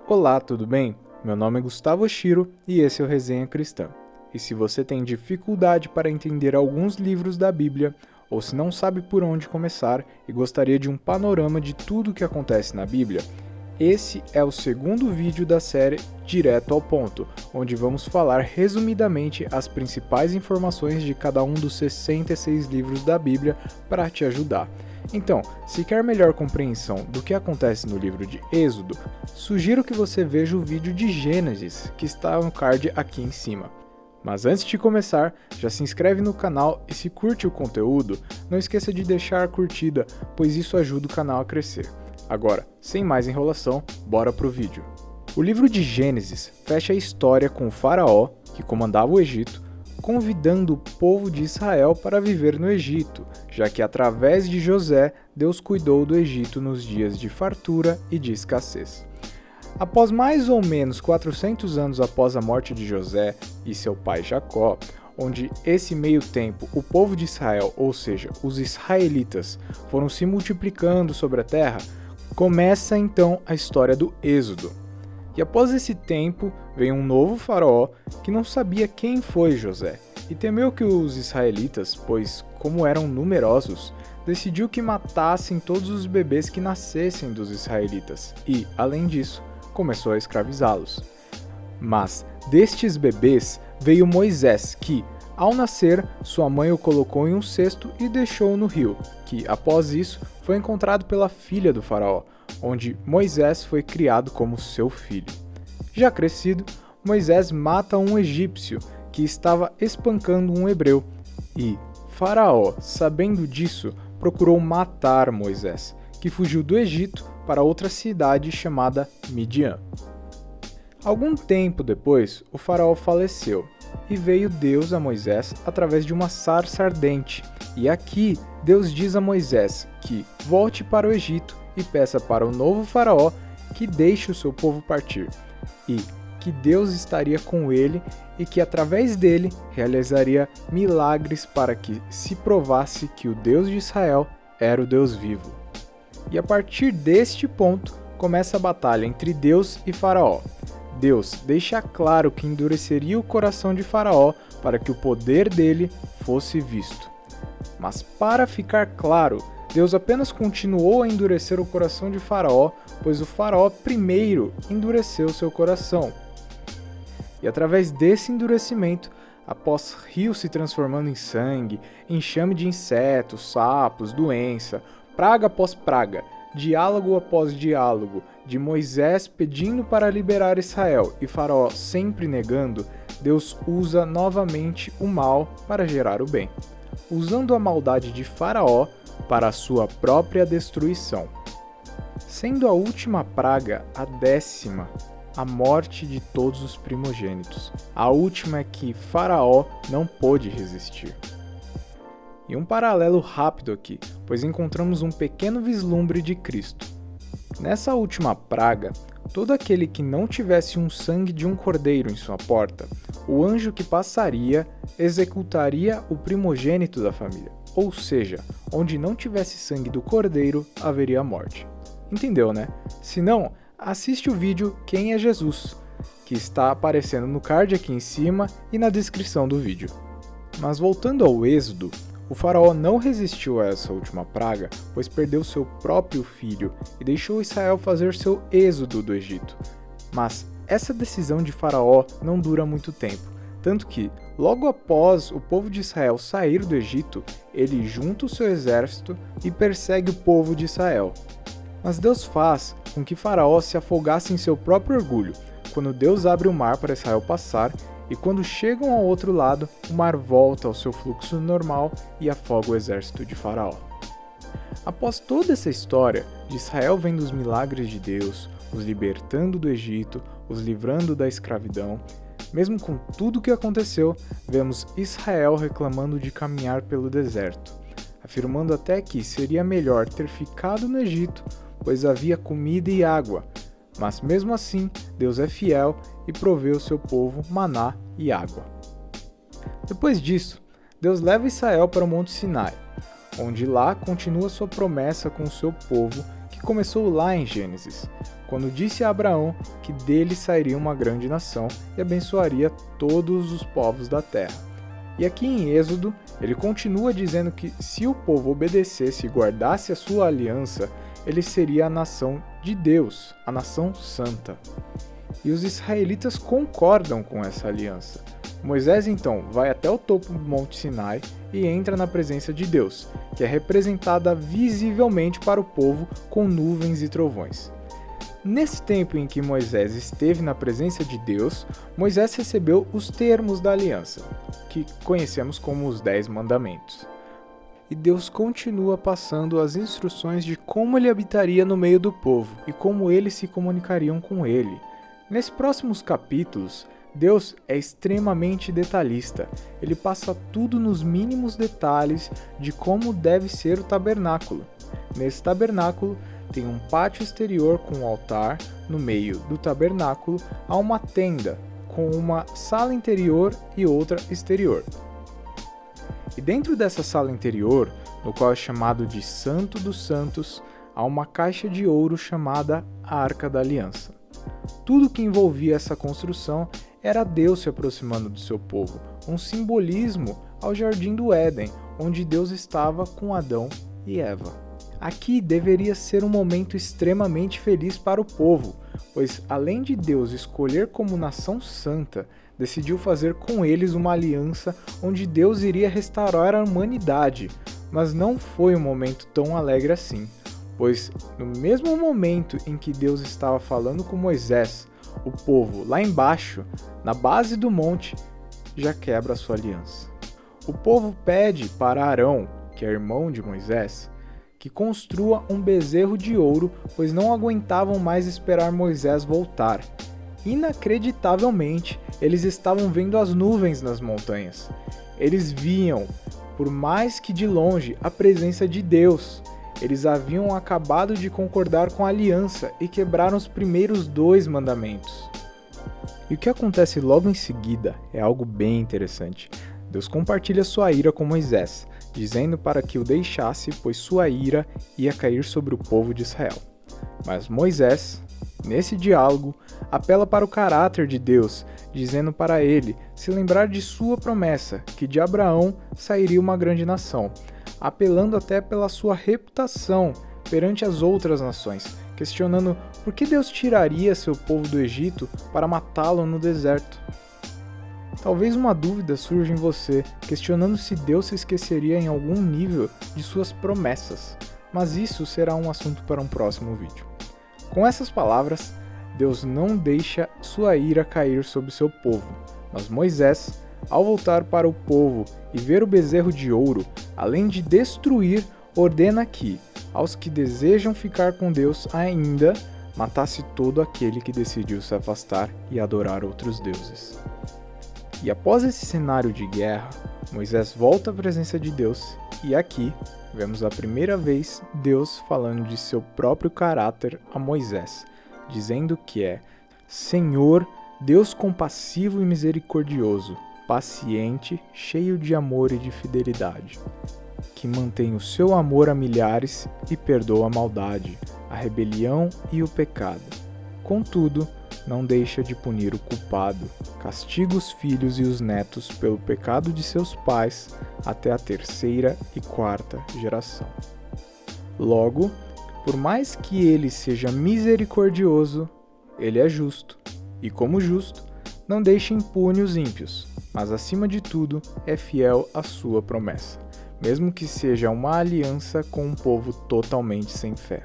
Olá, tudo bem? Meu nome é Gustavo Oshiro e esse é o Resenha Cristã. E se você tem dificuldade para entender alguns livros da Bíblia, ou se não sabe por onde começar e gostaria de um panorama de tudo o que acontece na Bíblia, esse é o segundo vídeo da série Direto ao Ponto, onde vamos falar resumidamente as principais informações de cada um dos 66 livros da Bíblia para te ajudar. Então, se quer melhor compreensão do que acontece no livro de Êxodo, sugiro que você veja o vídeo de Gênesis, que está no card aqui em cima. Mas antes de começar, já se inscreve no canal e se curte o conteúdo, não esqueça de deixar a curtida, pois isso ajuda o canal a crescer. Agora, sem mais enrolação, bora pro vídeo. O livro de Gênesis fecha a história com o faraó, que comandava o Egito, convidando o povo de Israel para viver no Egito, já que através de José, Deus cuidou do Egito nos dias de fartura e de escassez. Após mais ou menos 400 anos após a morte de José e seu pai Jacó, onde esse meio tempo o povo de Israel, ou seja, os israelitas, foram se multiplicando sobre a terra, começa então a história do Êxodo. E após esse tempo, veio um novo faraó que não sabia quem foi José, e temeu que os israelitas, pois como eram numerosos, decidiu que matassem todos os bebês que nascessem dos israelitas, e, além disso, começou a escravizá-los. Mas destes bebês veio Moisés, que, ao nascer, sua mãe o colocou em um cesto e deixou no rio, que, após isso, foi encontrado pela filha do faraó, onde Moisés foi criado como seu filho. Já crescido, Moisés mata um egípcio que estava espancando um hebreu, e Faraó, sabendo disso, procurou matar Moisés, que fugiu do Egito para outra cidade chamada Midian. Algum tempo depois, o faraó faleceu, e veio Deus a Moisés através de uma sarça ardente, e aqui Deus diz a Moisés que volte para o Egito e peça para o novo faraó que deixe o seu povo partir, e que Deus estaria com ele e que através dele realizaria milagres para que se provasse que o Deus de Israel era o Deus vivo. E a partir deste ponto começa a batalha entre Deus e Faraó. Deus deixa claro que endureceria o coração de Faraó para que o poder dele fosse visto. Mas para ficar claro, Deus apenas continuou a endurecer o coração de Faraó, pois o Faraó primeiro endureceu seu coração. E através desse endurecimento, após rio se transformando em sangue, enxame de insetos, sapos, doença, praga após praga, diálogo após diálogo, de Moisés pedindo para liberar Israel e Faraó sempre negando, Deus usa novamente o mal para gerar o bem, usando a maldade de Faraó para a sua própria destruição. Sendo a última praga a 10ª, a morte de todos os primogênitos. A última é que Faraó não pôde resistir. E um paralelo rápido aqui, pois encontramos um pequeno vislumbre de Cristo. Nessa última praga, todo aquele que não tivesse um sangue de um cordeiro em sua porta, o anjo que passaria executaria o primogênito da família. Ou seja, onde não tivesse sangue do cordeiro, haveria morte. Entendeu, né? Se não, assiste o vídeo Quem é Jesus, que está aparecendo no card aqui em cima e na descrição do vídeo. Mas voltando ao Êxodo, o faraó não resistiu a essa última praga, pois perdeu seu próprio filho e deixou Israel fazer seu êxodo do Egito. Mas essa decisão de Faraó não dura muito tempo, tanto que, logo após o povo de Israel sair do Egito, ele junta o seu exército e persegue o povo de Israel. Mas Deus faz com que Faraó se afogasse em seu próprio orgulho, quando Deus abre o mar para Israel passar, e quando chegam ao outro lado, o mar volta ao seu fluxo normal e afoga o exército de Faraó. Após toda essa história, de Israel vendo os milagres de Deus, os libertando do Egito, os livrando da escravidão, mesmo com tudo o que aconteceu, vemos Israel reclamando de caminhar pelo deserto, afirmando até que seria melhor ter ficado no Egito, pois havia comida e água, mas mesmo assim Deus é fiel e provê ao seu povo maná e água. Depois disso, Deus leva Israel para o Monte Sinai, onde lá continua sua promessa com o seu povo, que começou lá em Gênesis, quando disse a Abraão que dele sairia uma grande nação e abençoaria todos os povos da terra. E aqui em Êxodo, ele continua dizendo que se o povo obedecesse e guardasse a sua aliança, ele seria a nação de Deus, a nação santa. E os israelitas concordam com essa aliança. Moisés então vai até o topo do Monte Sinai e entra na presença de Deus, que é representada visivelmente para o povo com nuvens e trovões. Nesse tempo em que Moisés esteve na presença de Deus, Moisés recebeu os termos da aliança, que conhecemos como os 10 mandamentos. E Deus continua passando as instruções de como ele habitaria no meio do povo e como eles se comunicariam com ele. Nesses próximos capítulos, Deus é extremamente detalhista. Ele passa tudo nos mínimos detalhes de como deve ser o tabernáculo. Nesse tabernáculo, tem um pátio exterior com um altar. No meio do tabernáculo, há uma tenda com uma sala interior e outra exterior. E dentro dessa sala interior, no qual é chamado de Santo dos Santos, há uma caixa de ouro chamada Arca da Aliança. Tudo que envolvia essa construção era Deus se aproximando do seu povo, um simbolismo ao Jardim do Éden, onde Deus estava com Adão e Eva. Aqui deveria ser um momento extremamente feliz para o povo, pois além de Deus escolher como nação santa, decidiu fazer com eles uma aliança onde Deus iria restaurar a humanidade, mas não foi um momento tão alegre assim, pois no mesmo momento em que Deus estava falando com Moisés, o povo lá embaixo, na base do monte, já quebra a sua aliança. O povo pede para Arão, que é irmão de Moisés, que construa um bezerro de ouro, pois não aguentavam mais esperar Moisés voltar. Inacreditavelmente, eles estavam vendo as nuvens nas montanhas. Eles viam, por mais que de longe, a presença de Deus. Eles haviam acabado de concordar com a aliança e quebraram os primeiros 2 mandamentos. E o que acontece logo em seguida é algo bem interessante. Deus compartilha sua ira com Moisés, dizendo para que o deixasse, pois sua ira ia cair sobre o povo de Israel. Mas Moisés, nesse diálogo, apela para o caráter de Deus, dizendo para ele se lembrar de sua promessa, que de Abraão sairia uma grande nação, apelando até pela sua reputação perante as outras nações, questionando por que Deus tiraria seu povo do Egito para matá-lo no deserto. Talvez uma dúvida surja em você, questionando se Deus se esqueceria em algum nível de suas promessas, mas isso será um assunto para um próximo vídeo. Com essas palavras, Deus não deixa sua ira cair sobre seu povo, mas Moisés, ao voltar para o povo e ver o bezerro de ouro, além de destruir, ordena que, aos que desejam ficar com Deus ainda, matasse todo aquele que decidiu se afastar e adorar outros deuses. E após esse cenário de guerra, Moisés volta à presença de Deus e aqui vemos a primeira vez Deus falando de seu próprio caráter a Moisés, dizendo que é Senhor, Deus compassivo e misericordioso, paciente, cheio de amor e de fidelidade, que mantém o seu amor a milhares e perdoa a maldade, a rebelião e o pecado. Contudo, não deixa de punir o culpado, castiga os filhos e os netos pelo pecado de seus pais até a 3ª e 4ª geração. Logo, por mais que ele seja misericordioso, ele é justo, e como justo, não deixa impune os ímpios, mas acima de tudo é fiel à sua promessa, mesmo que seja uma aliança com um povo totalmente sem fé.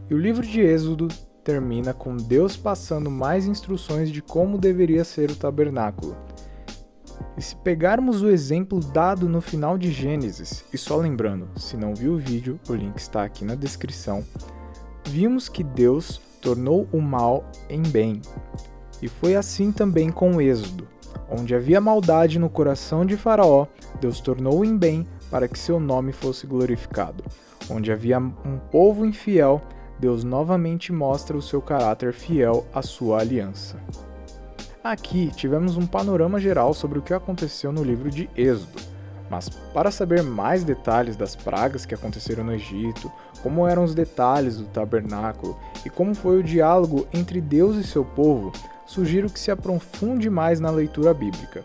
E o livro de Êxodo termina com Deus passando mais instruções de como deveria ser o tabernáculo. E se pegarmos o exemplo dado no final de Gênesis, e só lembrando, se não viu o vídeo, o link está aqui na descrição, vimos que Deus tornou o mal em bem. E foi assim também com o Êxodo. Onde havia maldade no coração de Faraó, Deus tornou em bem para que seu nome fosse glorificado. Onde havia um povo infiel, Deus novamente mostra o seu caráter fiel à sua aliança. Aqui tivemos um panorama geral sobre o que aconteceu no livro de Êxodo, Mas para saber mais detalhes das pragas que aconteceram no Egito, como eram os detalhes do tabernáculo e como foi o diálogo entre Deus e seu povo, sugiro que se aprofunde mais na leitura bíblica.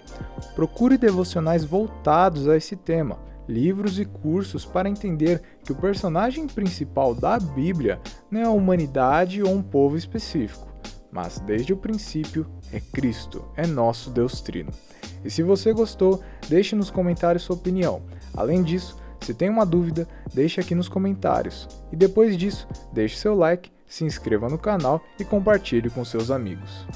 Procure devocionais voltados a esse tema, livros e cursos para entender que o personagem principal da Bíblia não é a humanidade ou um povo específico, mas desde o princípio é Cristo, é nosso Deus Trino. E se você gostou, deixe nos comentários sua opinião. Além disso, se tem uma dúvida, deixe aqui nos comentários. E depois disso, deixe seu like, se inscreva no canal e compartilhe com seus amigos.